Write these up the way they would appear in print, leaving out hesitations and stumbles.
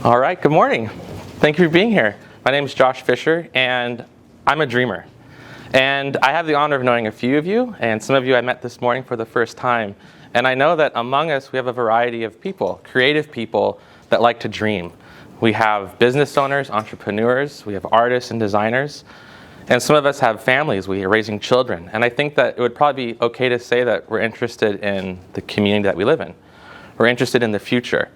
All right, good morning. Thank you for being here. My name is Josh Fisher, and I'm a dreamer. And I have the honor of knowing a few of you, and some of you I met this morning for the first time. And I know that among us, we have a variety of people, creative people that like to dream. We have business owners, entrepreneurs, we have artists and designers, and some of us have families, we are raising children. And I think that it would probably be okay to say that we're interested in the community that we live in. We're interested in the future.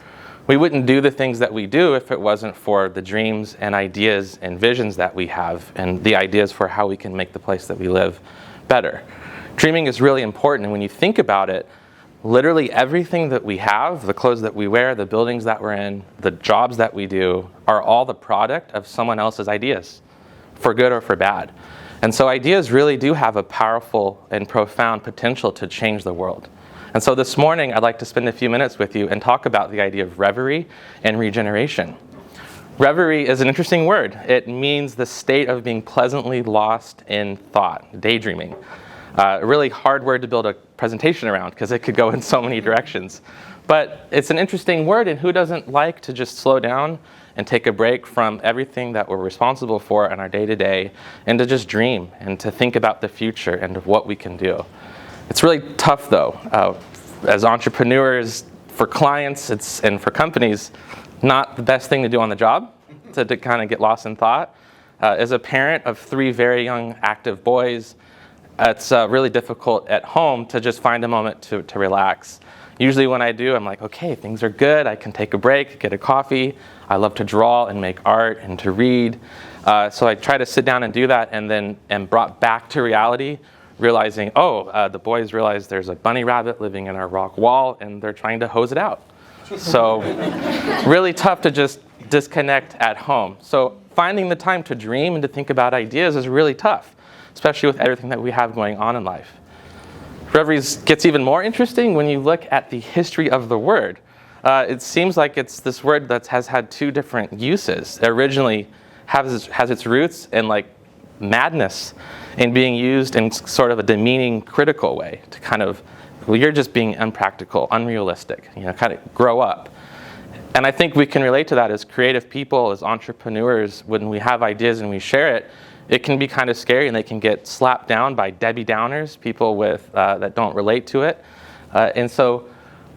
We wouldn't do the things that we do if it wasn't for the dreams and ideas and visions that we have and the ideas for how we can make the place that we live better. Dreaming is really important, and when you think about it, literally everything that we have, the clothes that we wear, the buildings that we're in, the jobs that we do, are all the product of someone else's ideas, for good or for bad. And so ideas really do have a powerful and profound potential to change the world. And so this morning, I'd like to spend a few minutes with you and talk about the idea of reverie and regeneration. Reverie is an interesting word. It means the state of being pleasantly lost in thought, daydreaming. A really hard word to build a presentation around because it could go in so many directions. But it's an interesting word, and who doesn't like to just slow down and take a break from everything that we're responsible for in our day-to-day and to just dream and to think about the future and what we can do. It's really tough, though. As entrepreneurs, for clients and for companies, not the best thing to do on the job, to kind of get lost in thought. As a parent of 3 very young, active boys, it's really difficult at home to just find a moment to relax. Usually when I do, I'm like, okay, things are good. I can take a break, get a coffee. I love to draw and make art and to read. So I try to sit down and do that, and then am brought back to reality, realizing, the boys realize there's a bunny rabbit living in our rock wall, and they're trying to hose it out. So really tough to just disconnect at home. So finding the time to dream and to think about ideas is really tough, especially with everything that we have going on in life. Reverie gets even more interesting when you look at the history of the word. It seems like it's this word that has had 2 different uses. It originally has its roots in madness and being used in sort of a demeaning, critical way to kind of, you're just being unpractical, unrealistic, kind of grow up. And I think we can relate to that as creative people, as entrepreneurs. When we have ideas and we share it, it can be kind of scary, and they can get slapped down by Debbie Downers, people that don't relate to it. And so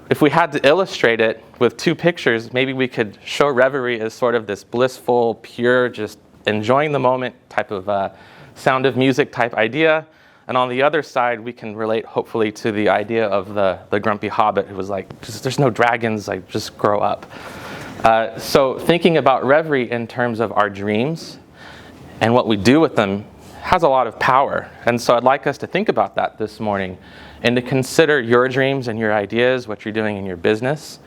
if we had to illustrate it with 2 pictures, maybe we could show reverie as sort of this blissful, pure, just enjoying the moment type of sound of music type idea. And on the other side, we can relate hopefully to the idea of the grumpy hobbit who was like, there's no dragons, just grow up. So thinking about reverie in terms of our dreams and what we do with them has a lot of power. And so I'd like us to think about that this morning and to consider your dreams and your ideas, what you're doing in your business,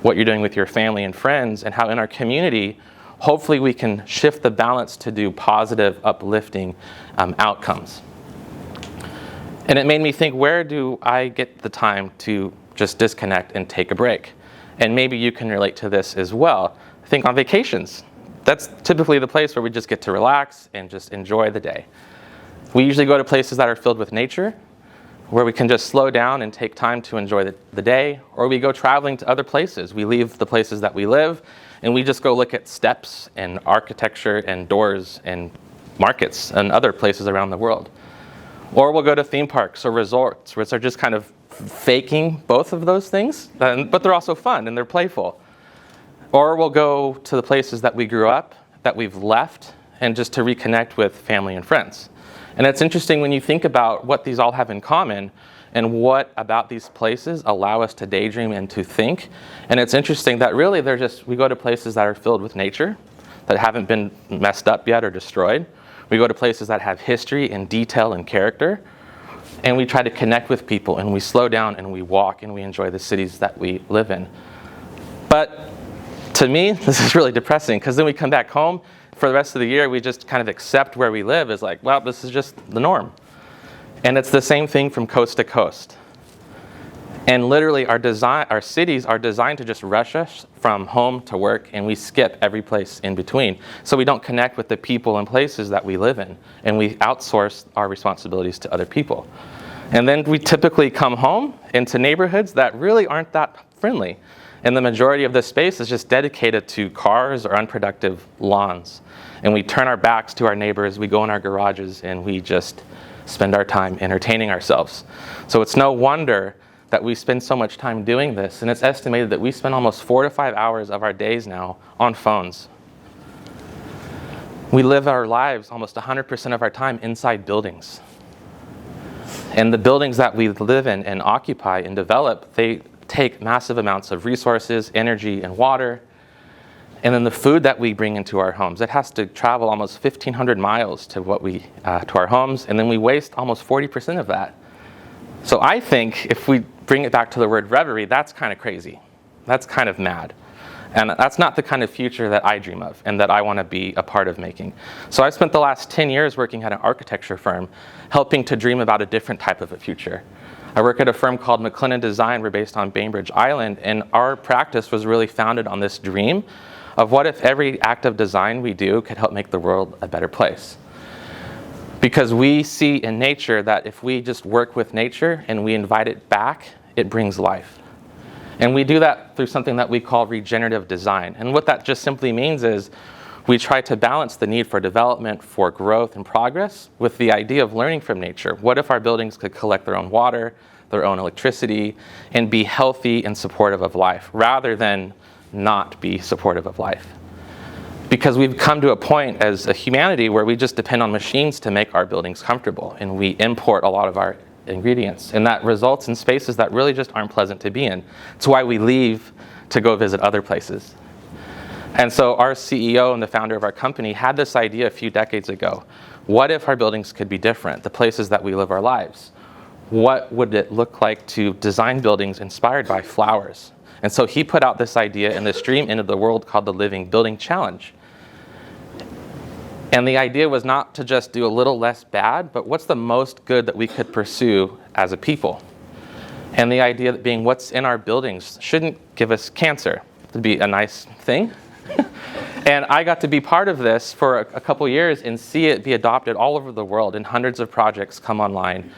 what you're doing with your family and friends, and how in our community, hopefully we can shift the balance to do positive, uplifting outcomes. And it made me think, where do I get the time to just disconnect and take a break? And maybe you can relate to this as well. Think on vacations. That's typically the place where we just get to relax and just enjoy the day. We usually go to places that are filled with nature, where we can just slow down and take time to enjoy the day, or we go traveling to other places. We leave the places that we live, and we just go look at steps and architecture and doors and markets and other places around the world. Or we'll go to theme parks or resorts, which are just kind of faking both of those things, but they're also fun and they're playful. Or we'll go to the places that we grew up, that we've left, and just to reconnect with family and friends. And it's interesting when you think about what these all have in common and what about these places allow us to daydream and to think. And it's interesting that really we go to places that are filled with nature, that haven't been messed up yet or destroyed. We go to places that have history and detail and character. And we try to connect with people, and we slow down and we walk and we enjoy the cities that we live in. But to me, this is really depressing, because then we come back home. For the rest of the year, we just kind of accept where we live as this is just the norm. And it's the same thing from coast to coast. And literally our cities are designed to just rush us from home to work, and we skip every place in between. So we don't connect with the people and places that we live in, and we outsource our responsibilities to other people. And then we typically come home into neighborhoods that really aren't that friendly. And the majority of this space is just dedicated to cars or unproductive lawns. And we turn our backs to our neighbors, we go in our garages, and we just spend our time entertaining ourselves. So it's no wonder that we spend so much time doing this. And it's estimated that we spend almost 4 to 5 hours of our days now on phones. We live our lives almost 100% of our time inside buildings. And the buildings that we live in and occupy and develop, they take massive amounts of resources, energy, and water. And then the food that we bring into our homes, it has to travel almost 1,500 miles to our homes, and then we waste almost 40% of that. So I think if we bring it back to the word reverie, that's kind of crazy. That's kind of mad. And that's not the kind of future that I dream of and that I want to be a part of making. So I spent the last 10 years working at an architecture firm, helping to dream about a different type of a future. I work at a firm called McLennan Design. We're based on Bainbridge Island, and our practice was really founded on this dream of what if every act of design we do could help make the world a better place. Because we see in nature that if we just work with nature and we invite it back, it brings life. And we do that through something that we call regenerative design. And what that just simply means is we try to balance the need for development, for growth and progress with the idea of learning from nature. What if our buildings could collect their own water, their own electricity, and be healthy and supportive of life, rather than not be supportive of life? Because we've come to a point as a humanity where we just depend on machines to make our buildings comfortable, and we import a lot of our ingredients, and that results in spaces that really just aren't pleasant to be in. It's why we leave to go visit other places. And so our CEO and the founder of our company had this idea a few decades ago. What if our buildings could be different, the places that we live our lives? What would it look like to design buildings inspired by flowers? And so he put out this idea and this dream into the world called the Living Building Challenge. And the idea was not to just do a little less bad, but what's the most good that we could pursue as a people? And the idea that being what's in our buildings shouldn't give us cancer. It'd be a nice thing. And I got to be part of this for a couple years and see it be adopted all over the world, and hundreds of projects come online,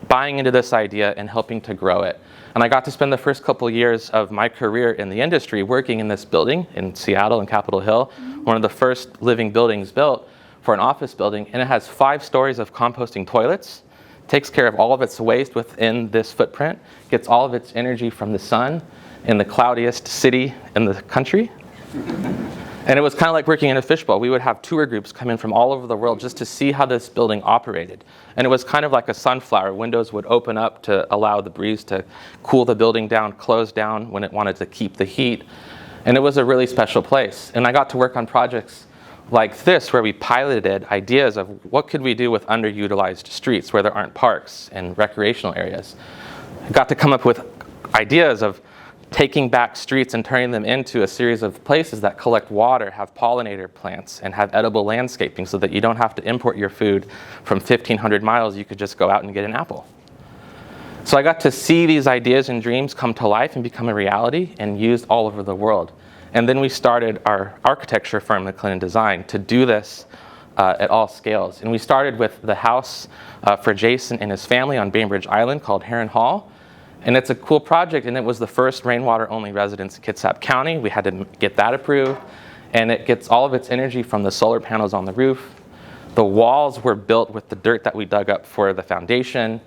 buying into this idea and helping to grow it. And I got to spend the first couple years of my career in the industry working in this building in Seattle and Capitol Hill, one of the first living buildings built for an office building. And it has 5 stories of composting toilets, takes care of all of its waste within this footprint, gets all of its energy from the sun in the cloudiest city in the country. And it was kind of like working in a fishbowl. We would have tour groups come in from all over the world just to see how this building operated. And it was kind of like a sunflower. Windows would open up to allow the breeze to cool the building down, close down when it wanted to keep the heat. And it was a really special place. And I got to work on projects like this where we piloted ideas of what could we do with underutilized streets where there aren't parks and recreational areas. I got to come up with ideas of taking back streets and turning them into a series of places that collect water, have pollinator plants, and have edible landscaping so that you don't have to import your food from 1,500 miles. You could just go out and get an apple. So I got to see these ideas and dreams come to life and become a reality and used all over the world. And then we started our architecture firm, McLennan Design, to do this at all scales. And we started with the house for Jason and his family on Bainbridge Island called Heron Hall. And it's a cool project, and it was the first rainwater-only residence in Kitsap County. We had to get that approved. And it gets all of its energy from the solar panels on the roof. The walls were built with the dirt that we dug up for the foundation.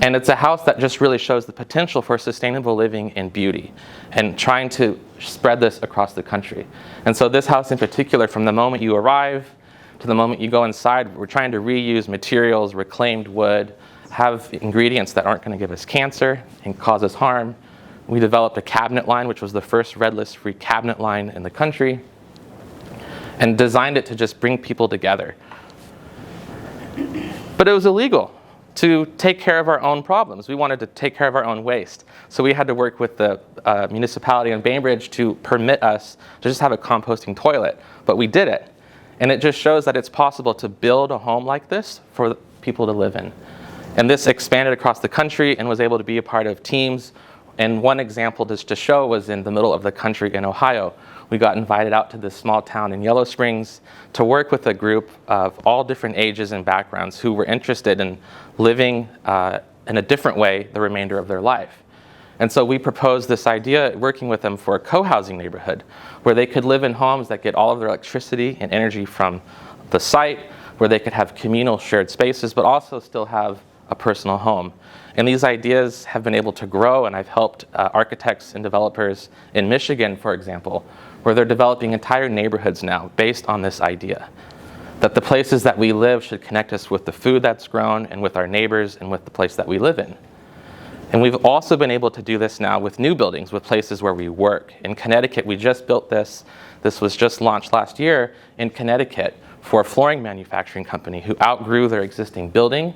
And it's a house that just really shows the potential for sustainable living and beauty, and trying to spread this across the country. And so this house in particular, from the moment you arrive to the moment you go inside, we're trying to reuse materials, reclaimed wood, have ingredients that aren't going to give us cancer and cause us harm. We developed a cabinet line, which was the first red list free cabinet line in the country, and designed it to just bring people together. But it was illegal to take care of our own problems. We wanted to take care of our own waste. So we had to work with the municipality on Bainbridge to permit us to just have a composting toilet. But we did it. And it just shows that it's possible to build a home like this for people to live in. And this expanded across the country and was able to be a part of teams. And one example just to show was in the middle of the country in Ohio. We got invited out to this small town in Yellow Springs to work with a group of all different ages and backgrounds who were interested in living in a different way the remainder of their life. And so we proposed this idea, working with them for a co-housing neighborhood, where they could live in homes that get all of their electricity and energy from the site, where they could have communal shared spaces, but also still have a personal home. And these ideas have been able to grow, and I've helped architects and developers in Michigan, for example, where they're developing entire neighborhoods now based on this idea, that the places that we live should connect us with the food that's grown and with our neighbors and with the place that we live in. And we've also been able to do this now with new buildings, with places where we work. In Connecticut, we just built this. This was just launched last year in Connecticut for a flooring manufacturing company who outgrew their existing building,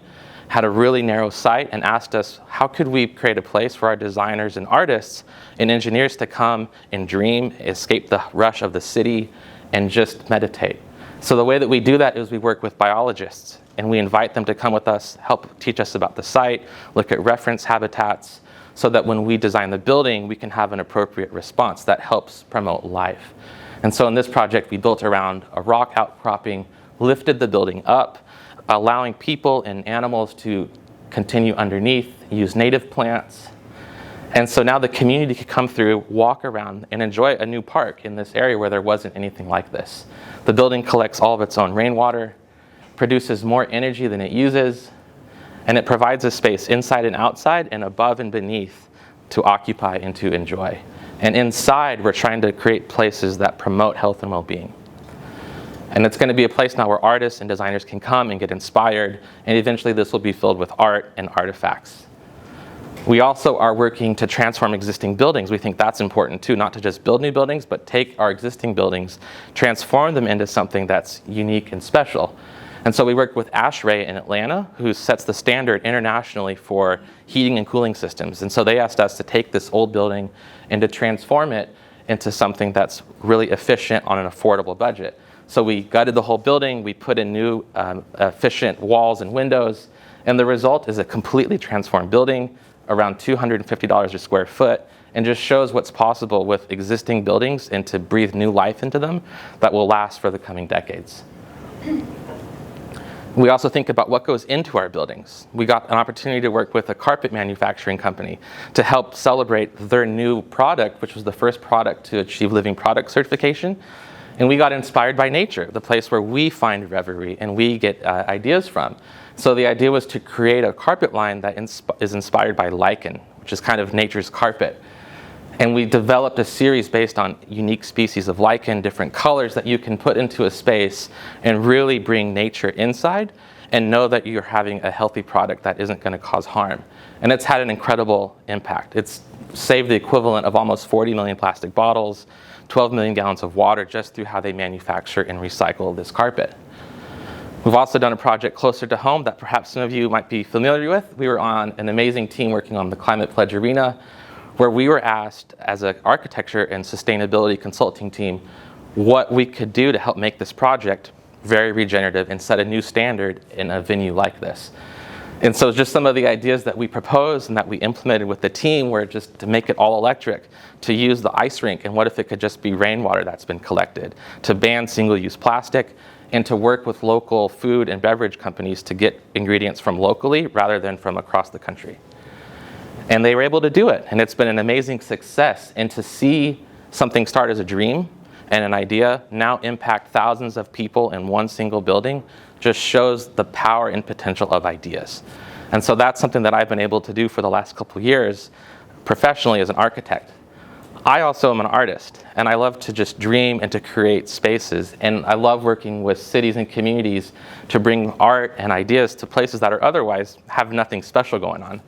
had a really narrow site, and asked us, how could we create a place for our designers and artists and engineers to come and dream, escape the rush of the city, and just meditate. So the way that we do that is we work with biologists, and we invite them to come with us, help teach us about the site, look at reference habitats, so that when we design the building, we can have an appropriate response that helps promote life. And so in this project, we built around a rock outcropping, lifted the building up, allowing people and animals to continue underneath, use native plants. And so now the community could come through, walk around, and enjoy a new park in this area where there wasn't anything like this. The building collects all of its own rainwater, produces more energy than it uses, and it provides a space inside and outside and above and beneath to occupy and to enjoy. And inside, we're trying to create places that promote health and well-being. And it's going to be a place now where artists and designers can come and get inspired, and eventually this will be filled with art and artifacts. We also are working to transform existing buildings. We think that's important too, not to just build new buildings, but take our existing buildings, transform them into something that's unique and special. And so we worked with ASHRAE in Atlanta, who sets the standard internationally for heating and cooling systems. And so they asked us to take this old building and to transform it into something that's really efficient on an affordable budget. So we gutted the whole building, we put in new efficient walls and windows, and the result is a completely transformed building, around $250 a square foot, and just shows what's possible with existing buildings and to breathe new life into them that will last for the coming decades. We also think about what goes into our buildings. We got an opportunity to work with a carpet manufacturing company to help celebrate their new product, which was the first product to achieve Living Product certification. And we got inspired by nature, the place where we find Reverie and we get ideas from. So the idea was to create a carpet line that is inspired by lichen, which is kind of nature's carpet. And we developed a series based on unique species of lichen, different colors that you can put into a space and really bring nature inside and know that you're having a healthy product that isn't going to cause harm. And it's had an incredible impact. It's saved the equivalent of almost 40 million plastic bottles, 12 million gallons of water just through how they manufacture and recycle this carpet. We've also done a project closer to home that perhaps some of you might be familiar with. We were on an amazing team working on the Climate Pledge Arena, where we were asked as an architecture and sustainability consulting team what we could do to help make this project very regenerative and set a new standard in a venue like this. And so just some of the ideas that we proposed and that we implemented with the team were just to make it all electric, to use the ice rink, and what if it could just be rainwater that's been collected, to ban single-use plastic, and to work with local food and beverage companies to get ingredients from locally rather than from across the country. And they were able to do it, and it's been an amazing success. And to see something start as a dream and an idea now impact thousands of people in one single building just shows the power and potential of ideas. And so that's something that I've been able to do for the last couple of years professionally as an architect. I also am an artist, and I love to just dream and to create spaces. And I love working with cities and communities to bring art and ideas to places that are otherwise have nothing special going on.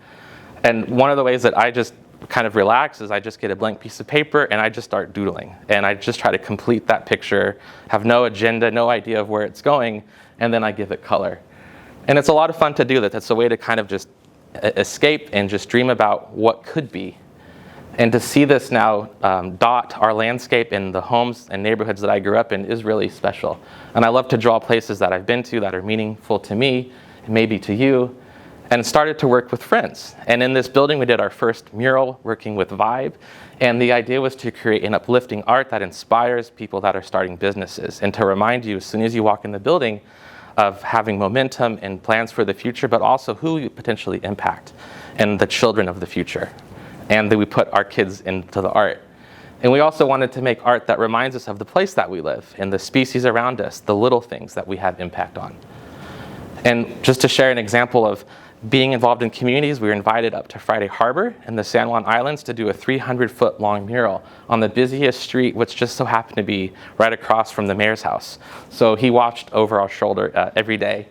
And one of the ways that I just kind of relax is I just get a blank piece of paper and I just start doodling. And I just try to complete that picture, have no agenda, no idea of where it's going, and then I give it color. And it's a lot of fun to do that. That's a way to kind of just escape and just dream about what could be. And to see this now dot our landscape in the homes and neighborhoods that I grew up in is really special. And I love to draw places that I've been to that are meaningful to me, and maybe to you, and started to work with friends. And in this building, we did our first mural working with Vibe. And the idea was to create an uplifting art that inspires people that are starting businesses, and to remind you as soon as you walk in the building of having momentum and plans for the future, but also who you potentially impact and the children of the future. and then we put our kids into the art. And we also wanted to make art that reminds us of the place that we live and the species around us, the little things that we have impact on. And just to share an example of being involved in communities, we were invited up to Friday Harbor in the San Juan Islands to do a 300-foot long mural on the busiest street, which just so happened to be right across from the mayor's house. So he watched over our shoulder every day.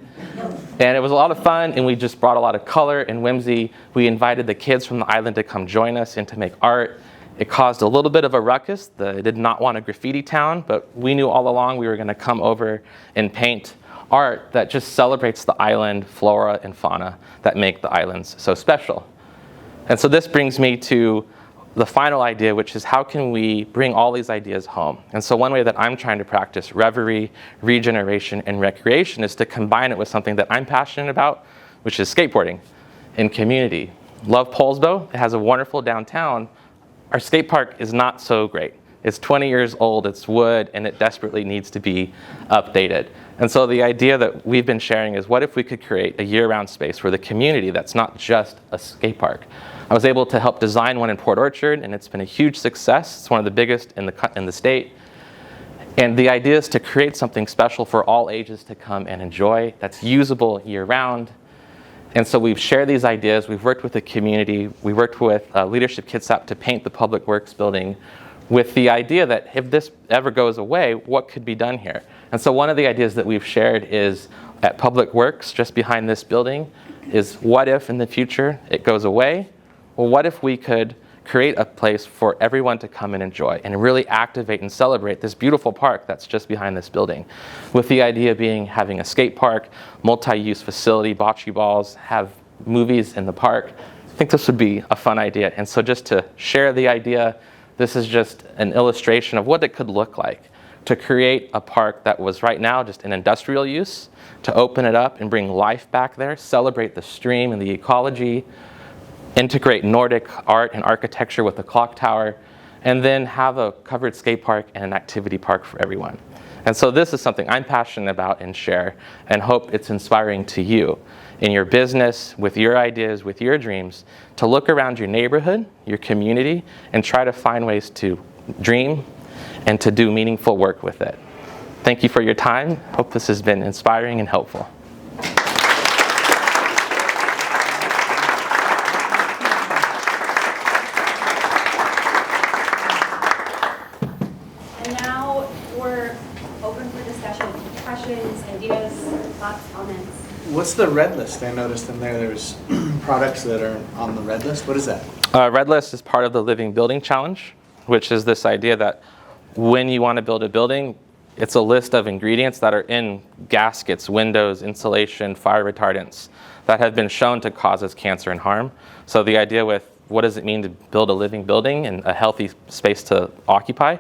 And it was a lot of fun, and we just brought a lot of color and whimsy. We invited the kids from the island to come join us and to make art. It caused a little bit of a ruckus. They did not want a graffiti town, but we knew all along we were going to come over and paint art that just celebrates the island flora and fauna that make the islands so special. And so this brings me to the final idea, which is how can we bring all these ideas home? And so one way that I'm trying to practice reverie, regeneration, and recreation is to combine it with something that I'm passionate about, which is skateboarding in community. Love Poulsbo. It has a wonderful downtown. Our skate park is not so great. It's 20 years old, it's wood, and it desperately needs to be updated. And so the idea that we've been sharing is, what if we could create a year-round space for the community that's not just a skate park? I was able to help design one in Port Orchard, and it's been a huge success. It's one of the biggest in the state. And the idea is to create something special for all ages to come and enjoy that's usable year-round. And so we've shared these ideas. We've worked with the community. We worked with Leadership Kitsap to paint the Public Works building with the idea that if this ever goes away, what could be done here? And so one of the ideas that we've shared is at Public Works, just behind this building, is what if in the future it goes away? Well, what if we could create a place for everyone to come and enjoy and really activate and celebrate this beautiful park that's just behind this building? With the idea being having a skate park, multi-use facility, bocce balls, have movies in the park. I think this would be a fun idea. And so just to share the idea, this is just an illustration of what it could look like to create a park that was right now just an industrial use, to open it up and bring life back there, celebrate the stream and the ecology, integrate Nordic art and architecture with the clock tower, and then have a covered skate park and an activity park for everyone. And so this is something I'm passionate about and share, and hope it's inspiring to you in your business, with your ideas, with your dreams, to look around your neighborhood, your community, and try to find ways to dream and to do meaningful work with it. Thank you for your time. Hope this has been inspiring and helpful. And now we're open for discussion, questions, ideas, thoughts, comments. What's the red list? I noticed in there's products that are on the red list. What is that? Red list is part of the Living Building Challenge, which is this idea that when you want to build a building, it's a list of ingredients that are in gaskets, windows, insulation, fire retardants that have been shown to cause us cancer and harm. So the idea with what does it mean to build a living building and a healthy space to occupy,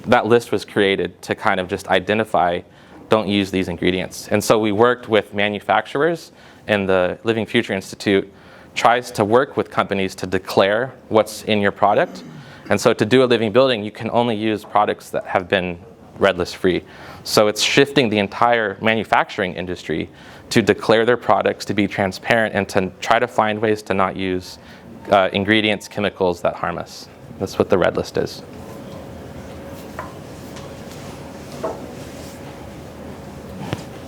that list was created to kind of just identify, don't use these ingredients. And so we worked with manufacturers, and the Living Future Institute tries to work with companies to declare what's in your product. And so to do a living building, you can only use products that have been red list free. So it's shifting the entire manufacturing industry to declare their products, to be transparent, and to try to find ways to not use ingredients, chemicals that harm us. That's what the red list is.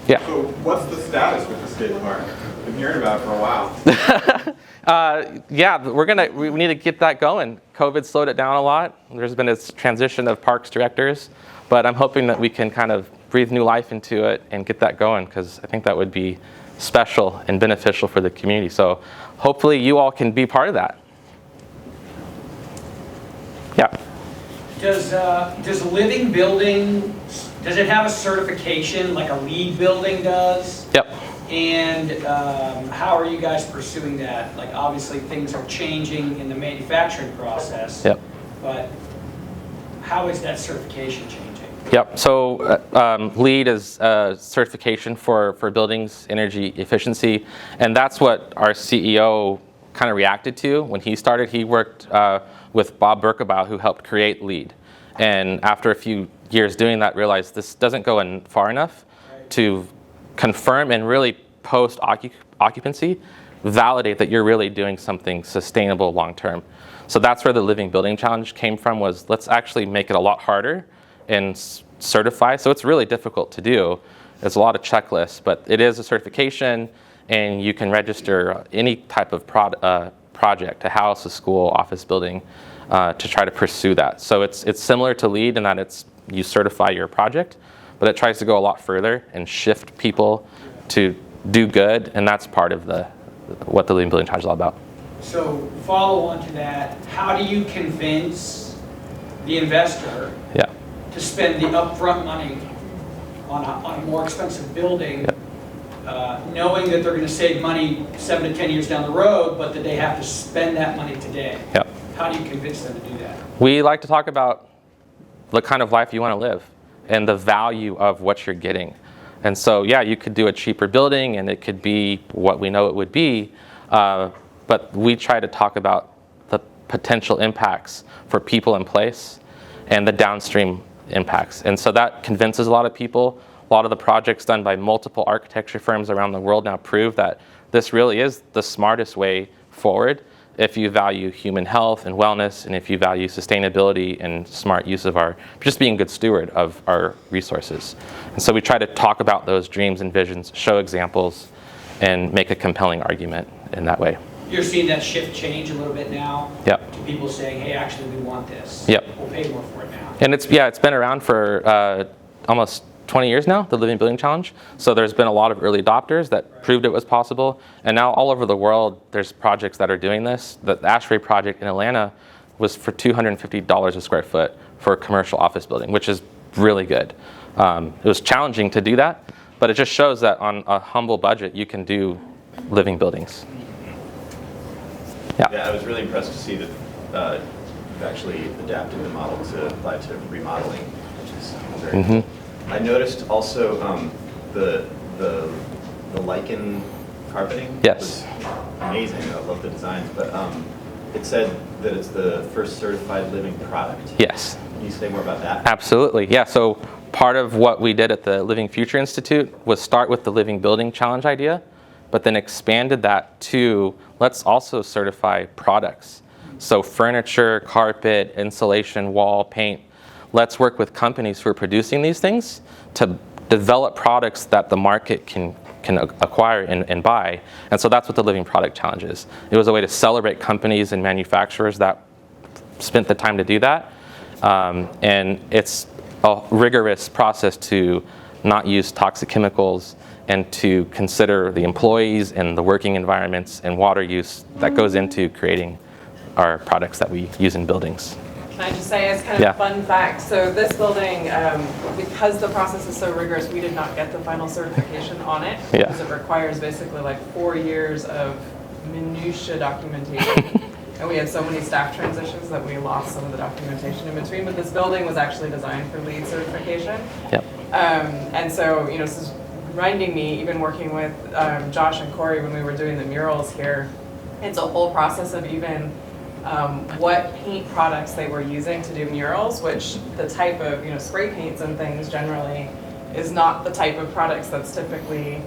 Yeah. So what's the status with the skate park? I've been hearing about it for a while. Yeah, we need to get that going. COVID slowed it down a lot. There's been this transition of parks directors, but I'm hoping that we can kind of breathe new life into it and get that going, because I think that would be special and beneficial for the community. So hopefully you all can be part of that. Yeah. Does living building, does it have a certification like a LEED building does? Yep. And how are you guys pursuing that? Like, obviously things are changing in the manufacturing process. Yep. But how is that certification changing? Yep. So LEED is a certification for buildings energy efficiency, and that's what our CEO kind of reacted to when he started. He worked with Bob Berkebaugh, who helped create LEED, and after a few years doing that, realized this doesn't go in far enough to confirm and really post occupancy validate that you're really doing something sustainable long term. So that's where the Living Building Challenge came from, was let's actually make it a lot harder and certify. So it's really difficult to do. There's a lot of checklists, but it is a certification, and you can register any type of project, a house, a school, office building, to try to pursue that. So it's similar to LEED in that you certify your project, but it tries to go a lot further and shift people to do good, and that's part of what the Living Building Challenge is all about. So follow on to that, how do you convince the investor Yeah. to spend the upfront money on a more expensive building, knowing that they're going to save money 7 to 10 years down the road, but that they have to spend that money today? Yep. How do you convince them to do that? We like to talk about the kind of life you want to live and the value of what you're getting. And so, yeah, you could do a cheaper building and it could be what we know it would be, but we try to talk about the potential impacts for people in place and the downstream impacts. And so that convinces a lot of people. A lot of the projects done by multiple architecture firms around the world now prove that this really is the smartest way forward if you value human health and wellness, and if you value sustainability and smart use of just being a good steward of our resources. And so we try to talk about those dreams and visions, show examples, and make a compelling argument in that way. You're seeing that shift change a little bit now? Yep. To people saying, hey, actually, we want this. Yep. We'll pay more for it now. And it's been around for almost 20 years now, the Living Building Challenge. So there's been a lot of early adopters that proved it was possible. And now all over the world, there's projects that are doing this. The Ashray project in Atlanta was for $250 a square foot for a commercial office building, which is really good. It was challenging to do that, but it just shows that on a humble budget, you can do living buildings. Yeah, I was really impressed to see that you've actually adapted the model to apply to remodeling, which is very cool. I noticed also the lichen carpeting. Yes. Was amazing. I love the designs, but it said that it's the first certified living product. Yes. Can you say more about that? Absolutely. Yeah. So part of what we did at the Living Future Institute was start with the Living Building Challenge idea, but then expanded that to let's also certify products. So furniture, carpet, insulation, wall, paint. Let's work with companies who are producing these things to develop products that the market can acquire and buy. And so that's what the Living Product Challenge is. It was a way to celebrate companies and manufacturers that spent the time to do that. And it's a rigorous process to not use toxic chemicals and to consider the employees and the working environments and water use that goes into creating our products that we use in buildings. Can I just say, as kind of a fun fact, so this building, because the process is so rigorous, we did not get the final certification on it, because it requires basically like 4 years of minutia documentation. And we had so many staff transitions that we lost some of the documentation in between, but this building was actually designed for LEED certification. Yep. And so, this is reminding me, even working with Josh and Corey when we were doing the murals here, it's a whole process of even what paint products they were using to do murals, which the type of spray paints and things generally is not the type of products that's typically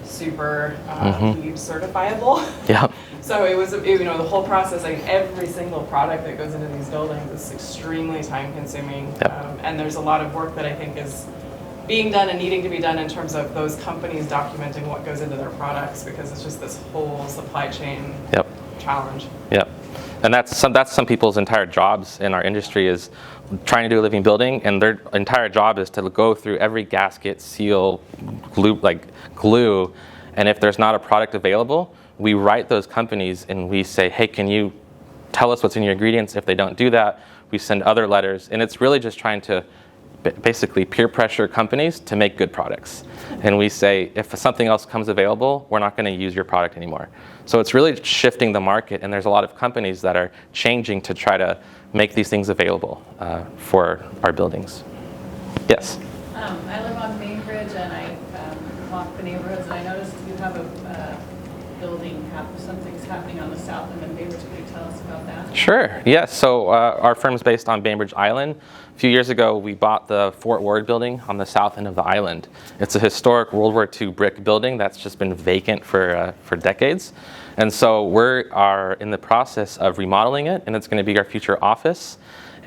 super LEED certifiable. Yep. So it was the whole process, like every single product that goes into these buildings is extremely time consuming. Yep. And there's a lot of work that I think is being done and needing to be done in terms of those companies documenting what goes into their products, because it's just this whole supply chain challenge. Yep. And that's some people's entire jobs in our industry is trying to do a living building, and their entire job is to go through every gasket, seal, glue, and if there's not a product available, we write those companies and we say, hey, can you tell us what's in your ingredients? If they don't do that, we send other letters, and it's really just trying to basically peer pressure companies to make good products. And we say, if something else comes available, we're not going to use your product anymore. So it's really shifting the market, and there's a lot of companies that are changing to try to make these things available for our buildings. Yes? I live on Bainbridge, and I walk the neighborhoods, and I noticed you have building, some things happening on the south end of Bainbridge. Can you tell us about that? Sure, yes. So our firm is based on Bainbridge Island. A few years ago, we bought the Fort Ward building on the south end of the island. It's a historic World War II brick building that's just been vacant for decades. And so we are in the process of remodeling it, and it's going to be our future office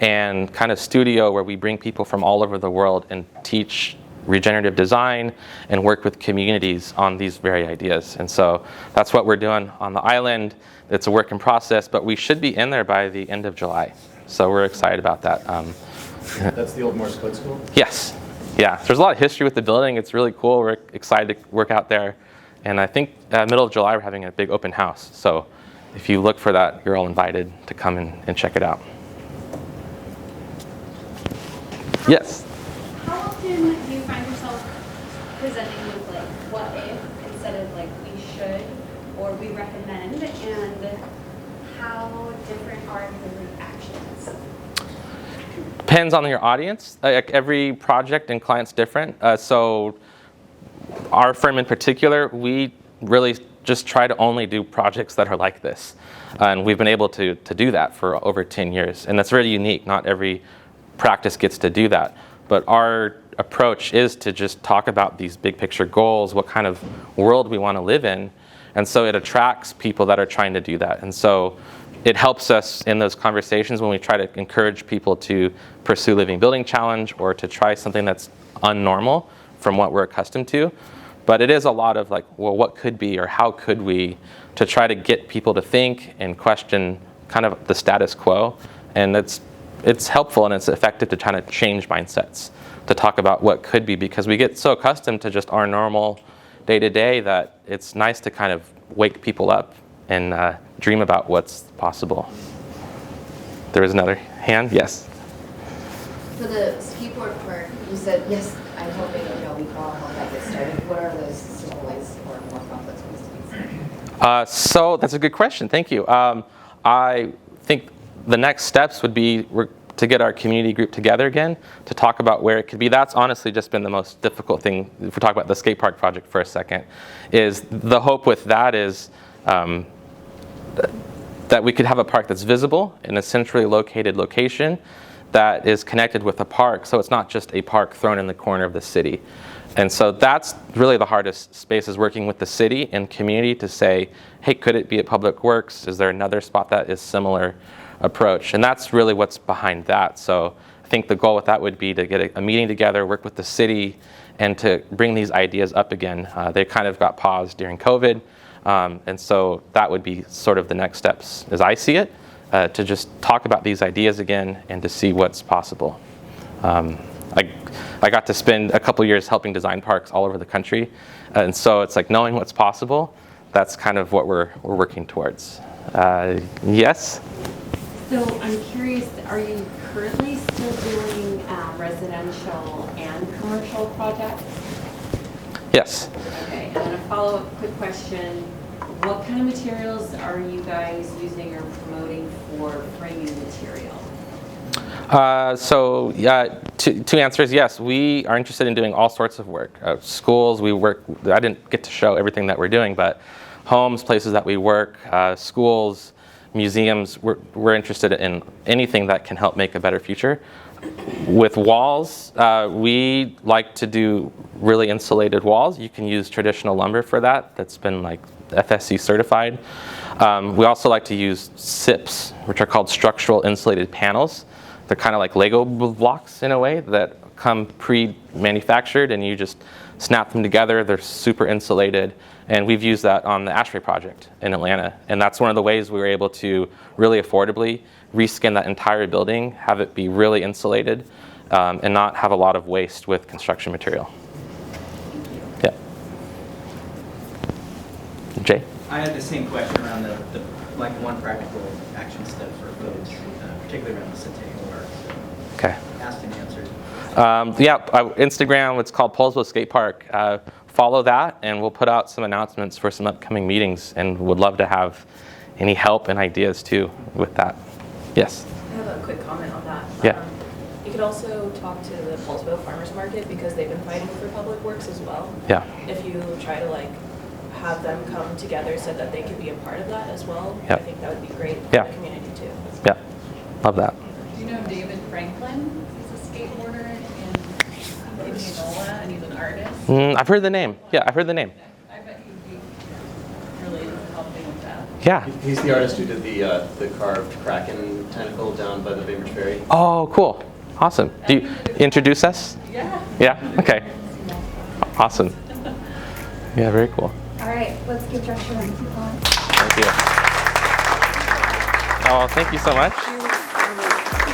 and kind of studio where we bring people from all over the world and teach regenerative design and work with communities on these very ideas. And so that's what we're doing on the island. It's a work in process, but we should be in there by the end of July. So we're excited about that. That's the old Morse code school? Yes. Yeah. There's a lot of history with the building. It's really cool. We're excited to work out there. And I think middle of July, we're having a big open house. So if you look for that, you're all invited to come and check it out. Yes. How often do you find yourself presenting with like what if instead of like we should or we recommend, and how different are the reactions? Depends on your audience. Like every project and client's different. So our firm in particular, we really just try to only do projects that are like this. And we've been able to do that for over 10 years. And that's really unique. Not every practice gets to do that. But our approach is to just talk about these big picture goals, what kind of world we want to live in. And so it attracts people that are trying to do that. And so it helps us in those conversations when we try to encourage people to pursue Living Building Challenge or to try something that's unnormal from what we're accustomed to. But it is a lot of like, well, what could be or how could we, to try to get people to think and question kind of the status quo. And it's helpful and it's effective to try to change mindsets, to talk about what could be, because we get so accustomed to just our normal day-to-day that it's nice to kind of wake people up and dream about what's possible. There was another hand? Yes. For the skateboard park, you said, yes, I'm hoping we can all help that get started. What are those simple ways or more complex ways to get started? So that's a good question. Thank you. I think the next steps would be to get our community group together again to talk about where it could be. That's honestly just been the most difficult thing. If we talk about the skate park project for a second, is the hope with that is that we could have a park that's visible in a centrally located location that is connected with a park, so it's not just a park thrown in the corner of the city. And so that's really the hardest space, is working with the city and community to say, hey, could it be at Public Works? Is there another spot that is similar approach? And that's really what's behind that. So I think the goal with that would be to get a meeting together, work with the city, and to bring these ideas up again. They kind of got paused during COVID. And so that would be sort of the next steps, as I see it, to just talk about these ideas again and to see what's possible. I got to spend a couple years helping design parks all over the country. And so it's like knowing what's possible, that's kind of what we're working towards. Yes? So I'm curious, are you currently still doing residential and commercial projects? Yes. Okay, and then a follow-up quick question. What kind of materials are you guys using or promoting for framing material? So two answers. Yes, we are interested in doing all sorts of work. Schools, we work, I didn't get to show everything that we're doing, but homes, places that we work, schools, museums, we're interested in anything that can help make a better future. With walls, we like to do really insulated walls. You can use traditional lumber for that. That's been like FSC certified. We also like to use SIPs, which are called structural insulated panels. They're kind of like Lego blocks in a way that come pre-manufactured and you just snap them together. They're super insulated. And we've used that on the Ashray project in Atlanta. And that's one of the ways we were able to really affordably reskin that entire building, have it be really insulated, and not have a lot of waste with construction material. Yeah. Jay? I had the same question around the like one practical action step for folks, particularly around the Centennial Arc. So Okay. asked and answered. Instagram, it's called Polesville Skate Park. Follow that, and we'll put out some announcements for some upcoming meetings, and would love to have any help and ideas too with that. Yes? I have a quick comment on that. Yeah. You could also talk to the Polesville Farmers Market because they've been fighting for Public Works as well. Yeah. If you try to have them come together so that they could be a part of that as well. Yep. I think that would be great for Yeah. the community too. Yeah, love that. Do you know David Franklin? He's a skateboarder in Indianola, and he's an artist. I've heard the name. Yeah, I've heard the name. I bet he'd be really helping with that. Yeah. He's the artist who did the carved kraken tentacle down by the Bainbridge Ferry. Oh, cool. Awesome. Do you introduce us? Yeah. Yeah? Okay. Awesome. Yeah, very cool. All right, let's give Josh a round of applause. Thank you. Oh, thank you so much.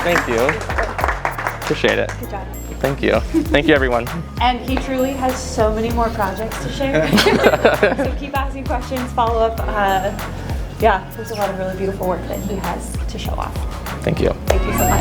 Thank you. Appreciate it. Good job. Thank you. Thank you, everyone. And he truly has so many more projects to share. So keep asking questions, follow up. Yeah, there's a lot of really beautiful work that he has to show off. Thank you. Thank you so much.